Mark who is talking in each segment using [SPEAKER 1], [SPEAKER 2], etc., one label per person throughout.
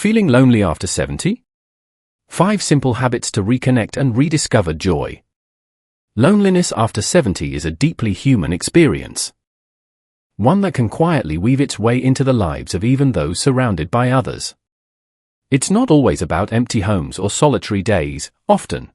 [SPEAKER 1] Feeling lonely after 70? 5 simple habits to reconnect and rediscover joy. Loneliness after 70 is a deeply human experience. One that can quietly weave its way into the lives of even those surrounded by others. It's not always about empty homes or solitary days, often.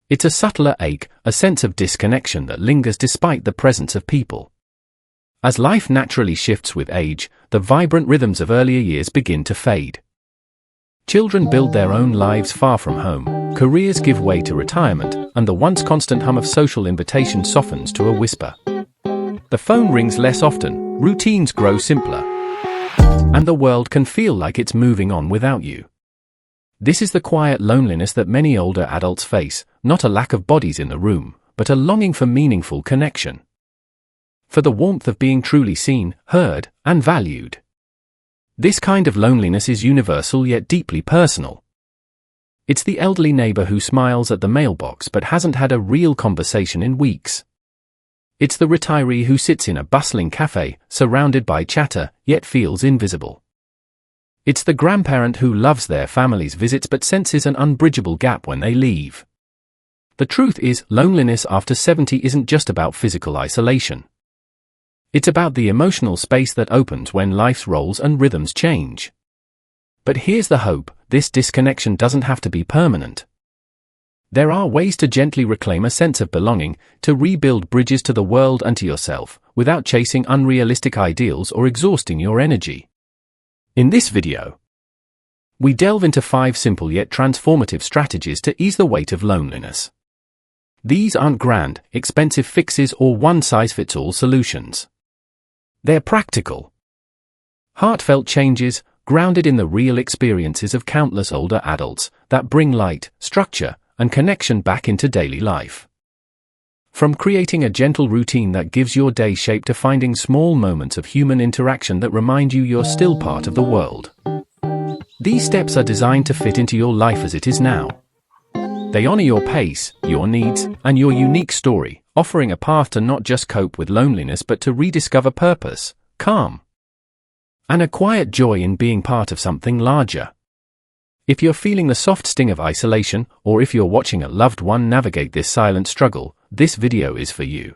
[SPEAKER 1] It's a subtler ache, a sense of disconnection that lingers despite the presence of people. As life naturally shifts with age, the vibrant rhythms of earlier years begin to fade. Children build their own lives far from home, careers give way to retirement, and the once constant hum of social invitation softens to a whisper. The phone rings less often, routines grow simpler, and the world can feel like it's moving on without you. This is the quiet loneliness that many older adults face, not a lack of bodies in the room, but a longing for meaningful connection. For the warmth of being truly seen, heard, and valued. This kind of loneliness is universal yet deeply personal. It's the elderly neighbor who smiles at the mailbox but hasn't had a real conversation in weeks. It's the retiree who sits in a bustling cafe, surrounded by chatter, yet feels invisible. It's the grandparent who loves their family's visits but senses an unbridgeable gap when they leave. The truth is, loneliness after 70 isn't just about physical isolation. It's about the emotional space that opens when life's roles and rhythms change. But here's the hope: this disconnection doesn't have to be permanent. There are ways to gently reclaim a sense of belonging, to rebuild bridges to the world and to yourself, without chasing unrealistic ideals or exhausting your energy. In this video, we delve into 5 simple yet transformative strategies to ease the weight of loneliness. These aren't grand, expensive fixes or one-size-fits-all solutions. They're practical, heartfelt changes, grounded in the real experiences of countless older adults, that bring light, structure, and connection back into daily life. From creating a gentle routine that gives your day shape to finding small moments of human interaction that remind you you're still part of the world. These steps are designed to fit into your life as it is now. They honor your pace, your needs, and your unique story, offering a path to not just cope with loneliness but to rediscover purpose, calm, and a quiet joy in being part of something larger. If you're feeling the soft sting of isolation, or if you're watching a loved one navigate this silent struggle, this video is for you.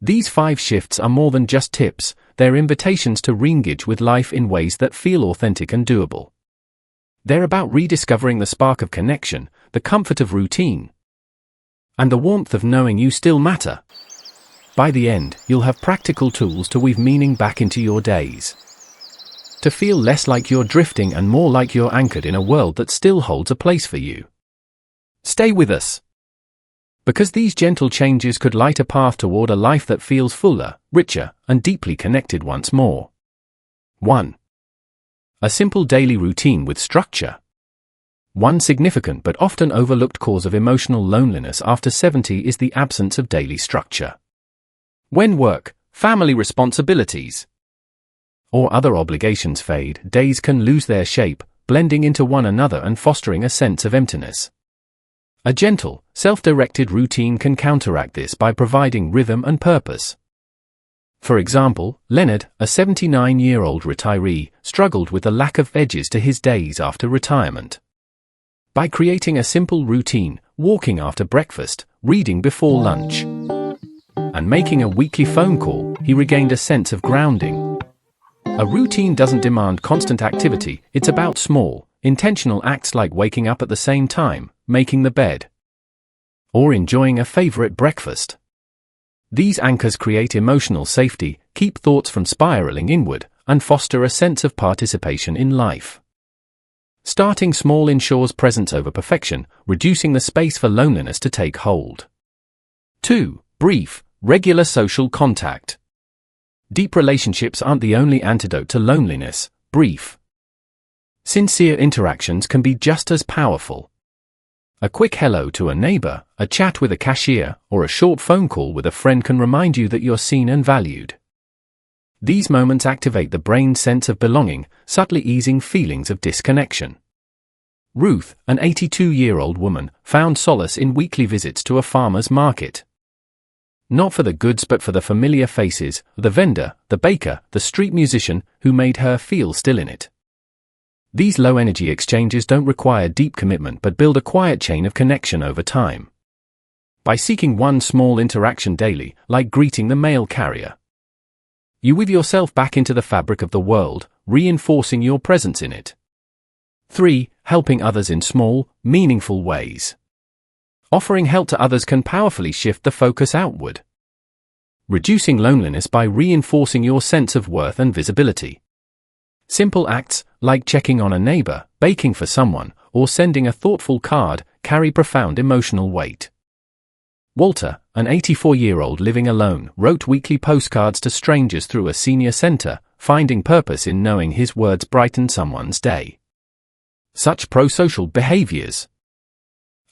[SPEAKER 1] These 5 shifts are more than just tips, they're invitations to re-engage with life in ways that feel authentic and doable. They're about rediscovering the spark of connection, the comfort of routine, and the warmth of knowing you still matter. By the end, you'll have practical tools to weave meaning back into your days. To feel less like you're drifting and more like you're anchored in a world that still holds a place for you. Stay with us, because these gentle changes could light a path toward a life that feels fuller, richer, and deeply connected once more. 1. A simple daily routine with structure. One significant but often overlooked cause of emotional loneliness after 70 is the absence of daily structure. When work, family responsibilities, or other obligations fade, days can lose their shape, blending into one another and fostering a sense of emptiness. A gentle, self-directed routine can counteract this by providing rhythm and purpose. For example, Leonard, a 79-year-old retiree, struggled with the lack of edges to his days after retirement. By creating a simple routine, walking after breakfast, reading before lunch, and making a weekly phone call, he regained a sense of grounding. A routine doesn't demand constant activity, it's about small, intentional acts like waking up at the same time, making the bed, or enjoying a favorite breakfast. These anchors create emotional safety, keep thoughts from spiraling inward, and foster a sense of participation in life. Starting small ensures presence over perfection, reducing the space for loneliness to take hold. 2. Brief, regular social contact. Deep relationships aren't the only antidote to loneliness. Brief, sincere interactions can be just as powerful. A quick hello to a neighbor, a chat with a cashier, or a short phone call with a friend can remind you that you're seen and valued. These moments activate the brain's sense of belonging, subtly easing feelings of disconnection. Ruth, an 82-year-old woman, found solace in weekly visits to a farmer's market. Not for the goods but for the familiar faces, the vendor, the baker, the street musician, who made her feel still in it. These low-energy exchanges don't require deep commitment but build a quiet chain of connection over time. By seeking one small interaction daily, like greeting the mail carrier, you weave yourself back into the fabric of the world, reinforcing your presence in it. 3. Helping others in small, meaningful ways. Offering help to others can powerfully shift the focus outward, reducing loneliness by reinforcing your sense of worth and visibility. Simple acts, like checking on a neighbor, baking for someone, or sending a thoughtful card, carry profound emotional weight. Walter, an 84-year-old living alone, wrote weekly postcards to strangers through a senior center, finding purpose in knowing his words brightened someone's day. Such pro-social behaviors,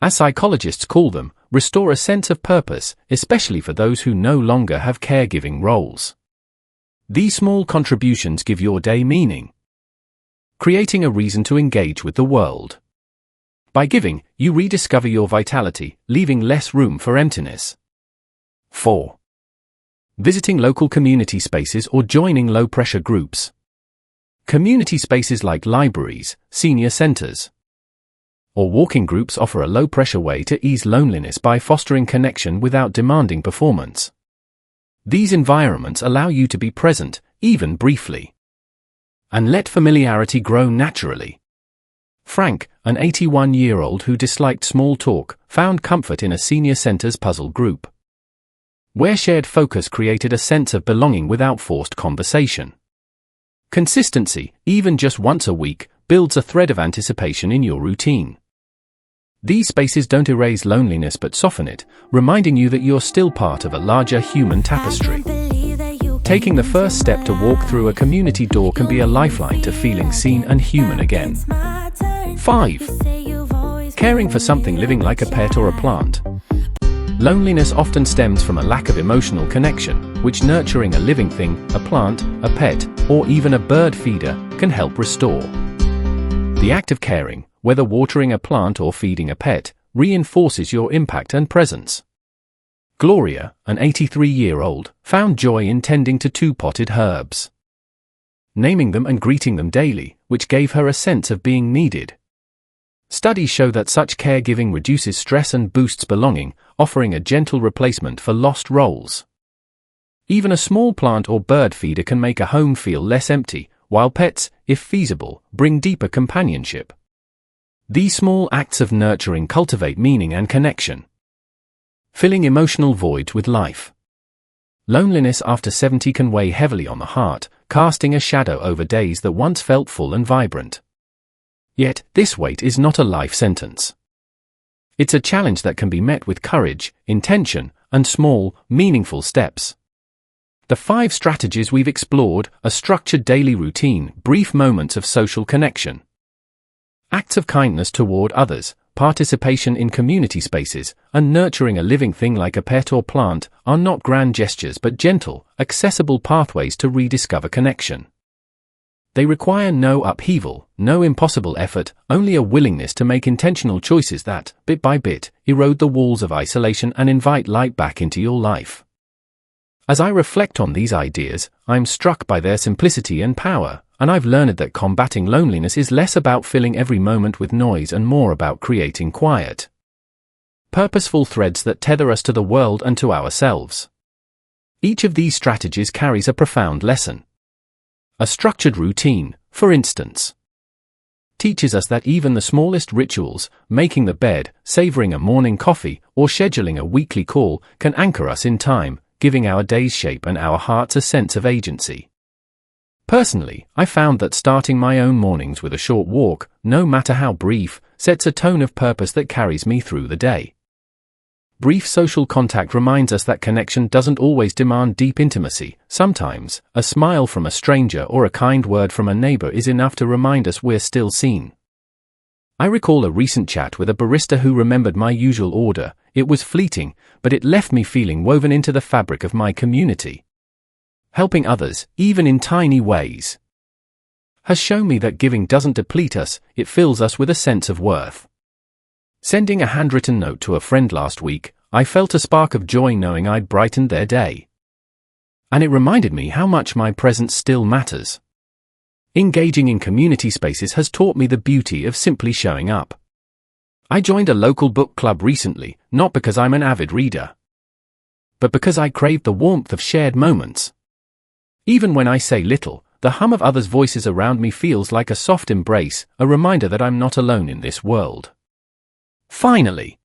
[SPEAKER 1] as psychologists call them, restore a sense of purpose, especially for those who no longer have caregiving roles. These small contributions give your day meaning, creating a reason to engage with the world. By giving, you rediscover your vitality, leaving less room for emptiness. 4. Visiting local community spaces or joining low-pressure groups. Community spaces like libraries, senior centers, or walking groups offer a low-pressure way to ease loneliness by fostering connection without demanding performance. These environments allow you to be present, even briefly, and let familiarity grow naturally. Frank, an 81-year-old who disliked small talk, found comfort in a senior center's puzzle group, where shared focus created a sense of belonging without forced conversation. Consistency, even just once a week, builds a thread of anticipation in your routine. These spaces don't erase loneliness but soften it, reminding you that you're still part of a larger human tapestry. Taking the first step to walk through a community door can be a lifeline to feeling seen and human again. 5. Caring for something living like a pet or a plant. Loneliness often stems from a lack of emotional connection, which nurturing a living thing, a plant, a pet, or even a bird feeder, can help restore. The act of caring, whether watering a plant or feeding a pet, reinforces your impact and presence. Gloria, an 83-year-old, found joy in tending to 2 potted herbs, naming them and greeting them daily, which gave her a sense of being needed. Studies show that such caregiving reduces stress and boosts belonging, offering a gentle replacement for lost roles. Even a small plant or bird feeder can make a home feel less empty, while pets, if feasible, bring deeper companionship. These small acts of nurturing cultivate meaning and connection, filling emotional voids with life. Loneliness after 70 can weigh heavily on the heart, casting a shadow over days that once felt full and vibrant. Yet, this weight is not a life sentence. It's a challenge that can be met with courage, intention, and small, meaningful steps. The 5 strategies we've explored: a structured daily routine, brief moments of social connection, acts of kindness toward others, participation in community spaces, and nurturing a living thing like a pet or plant, are not grand gestures but gentle, accessible pathways to rediscover connection. They require no upheaval, no impossible effort, only a willingness to make intentional choices that, bit by bit, erode the walls of isolation and invite light back into your life. As I reflect on these ideas, I'm struck by their simplicity and power, and I've learned that combating loneliness is less about filling every moment with noise and more about creating quiet, purposeful threads that tether us to the world and to ourselves. Each of these strategies carries a profound lesson. A structured routine, for instance, teaches us that even the smallest rituals, making the bed, savoring a morning coffee, or scheduling a weekly call, can anchor us in time, giving our days shape and our hearts a sense of agency. Personally, I found that starting my own mornings with a short walk, no matter how brief, sets a tone of purpose that carries me through the day. Brief social contact reminds us that connection doesn't always demand deep intimacy. Sometimes, a smile from a stranger or a kind word from a neighbor is enough to remind us we're still seen. I recall a recent chat with a barista who remembered my usual order. It was fleeting, but it left me feeling woven into the fabric of my community. Helping others, even in tiny ways, has shown me that giving doesn't deplete us, it fills us with a sense of worth. Sending a handwritten note to a friend last week, I felt a spark of joy knowing I'd brightened their day. And it reminded me how much my presence still matters. Engaging in community spaces has taught me the beauty of simply showing up. I joined a local book club recently, not because I'm an avid reader, but because I craved the warmth of shared moments. Even when I say little, the hum of others' voices around me feels like a soft embrace, a reminder that I'm not alone in this world. Finally,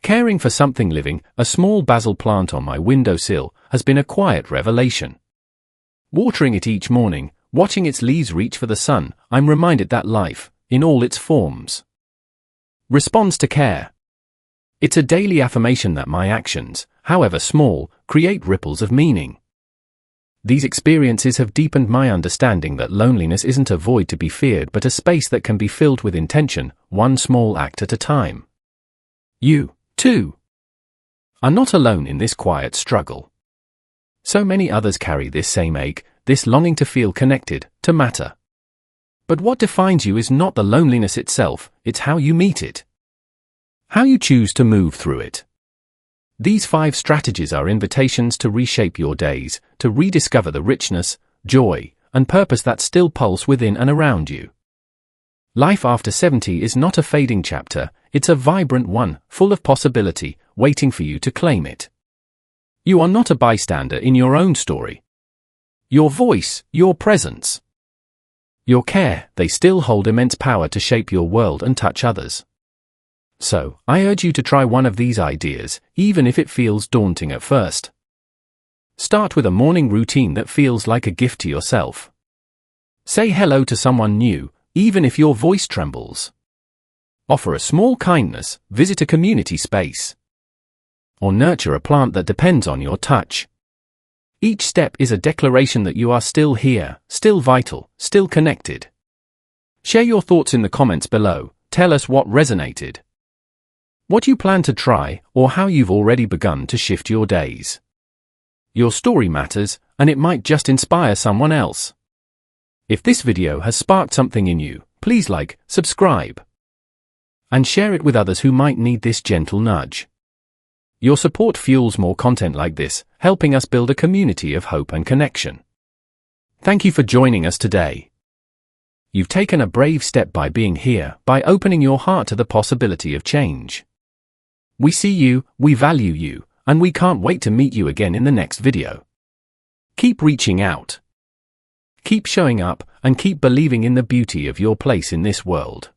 [SPEAKER 1] caring for something living, a small basil plant on my windowsill, has been a quiet revelation. Watering it each morning, watching its leaves reach for the sun, I'm reminded that life, in all its forms, responds to care. It's a daily affirmation that my actions, however small, create ripples of meaning. These experiences have deepened my understanding that loneliness isn't a void to be feared but a space that can be filled with intention, one small act at a time. You, too, are not alone in this quiet struggle. So many others carry this same ache, this longing to feel connected, to matter. But what defines you is not the loneliness itself, it's how you meet it. How you choose to move through it. These 5 strategies are invitations to reshape your days, to rediscover the richness, joy, and purpose that still pulse within and around you. Life after 70 is not a fading chapter, it's a vibrant one, full of possibility, waiting for you to claim it. You are not a bystander in your own story. Your voice, your presence, your care, they still hold immense power to shape your world and touch others. So, I urge you to try one of these ideas, even if it feels daunting at first. Start with a morning routine that feels like a gift to yourself. Say hello to someone new, even if your voice trembles. Offer a small kindness, visit a community space, or nurture a plant that depends on your touch. Each step is a declaration that you are still here, still vital, still connected. Share your thoughts in the comments below, tell us what resonated, what you plan to try, or how you've already begun to shift your days. Your story matters, and it might just inspire someone else. If this video has sparked something in you, please like, subscribe, and share it with others who might need this gentle nudge. Your support fuels more content like this, helping us build a community of hope and connection. Thank you for joining us today. You've taken a brave step by being here, by opening your heart to the possibility of change. We see you, we value you, and we can't wait to meet you again in the next video. Keep reaching out. Keep showing up, and keep believing in the beauty of your place in this world.